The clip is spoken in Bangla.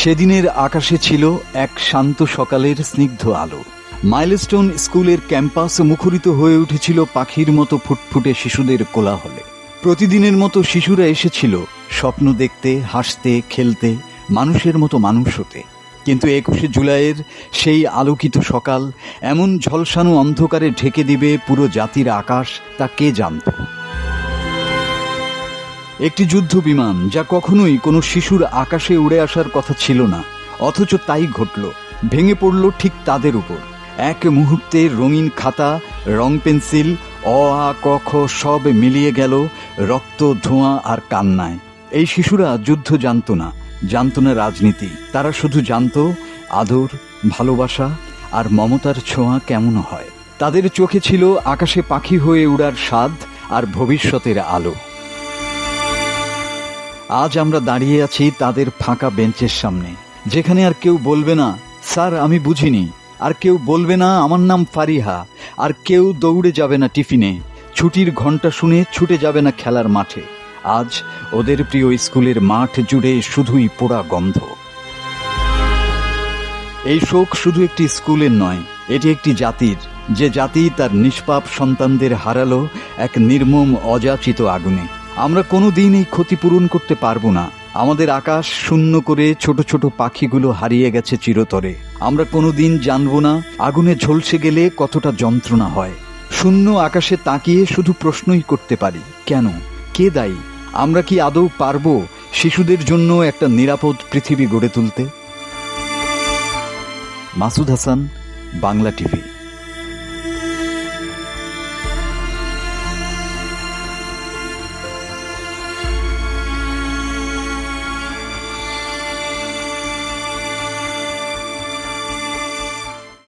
সেদিনের আকাশে ছিল এক শান্ত সকালের স্নিগ্ধ আলো। মাইলস্টোন স্কুলের ক্যাম্পাস মুখরিত হয়ে উঠেছিল পাখির মতো ফুটফুটে শিশুদের কোলাহলে। প্রতিদিনের মতো শিশুরা এসেছিল স্বপ্ন দেখতে, হাসতে, খেলতে, মানুষের মতো মানুষ হতে। কিন্তু 21শে জুলাইয়ের সেই আলোকিত সকাল এমন ঝলসানো অন্ধকারে ঢেকে দিবে পুরো জাতির আকাশ, তা কে জানত? একটি যুদ্ধ বিমান, যা কখনোই কোনো শিশুর আকাশে উড়ে আসার কথা ছিল না, অথচ তাই ঘটল, ভেঙে পড়ল ঠিক তাদের উপর। এক মুহূর্তে রঙিন খাতা, রং পেন্সিল, অ আ ক খ সব মিলিয়ে গেল রক্ত, ধোঁয়া আর কান্নায়। এই শিশুরা যুদ্ধ জানত না, জানত না রাজনীতি, তারা শুধু জানত আদর, ভালোবাসা আর মমতার ছোঁয়া কেমন হয়। তাদের চোখে ছিল আকাশে পাখি হয়ে উড়ার স্বাদ আর ভবিষ্যতের আলো। আজ আমরা দাঁড়িয়ে আছি তাদের ফাঁকা বেঞ্চের সামনে, যেখানে আর কেউ বলবে না স্যার আমি বুঝিনি, আর কেউ বলবে না আমার নাম ফারিহা, আর কেউ দৌড়ে যাবে না টিফিনে, ছুটির ঘন্টা শুনে ছুটে যাবে না খেলার মাঠে। আজ ওদের প্রিয় স্কুলের মাঠ জুড়ে শুধুই পোড়া গন্ধ। এই শোক শুধু একটি স্কুলের নয়, এটি একটি জাতির, যে জাতি তার নিষ্পাপ সন্তানদের হারালো এক নির্মম অযাচিত আগুনে। আমরা কোনোদিন এই ক্ষতিপূরণ করতে পারবো না। আমাদের আকাশ শূন্য করে ছোট ছোট পাখিগুলো হারিয়ে গেছে চিরতরে। আমরা কোনোদিন জানবো না আগুনে ঝলসে গেলে কতটা যন্ত্রণা হয়। শূন্য আকাশে তাকিয়ে শুধু প্রশ্নই করতে পারি, কেন? কে দায়ী? আমরা কি আদৌ পারবো শিশুদের জন্য একটা নিরাপদ পৃথিবী গড়ে তুলতে? মাসুদ হাসান, বাংলা টিভি।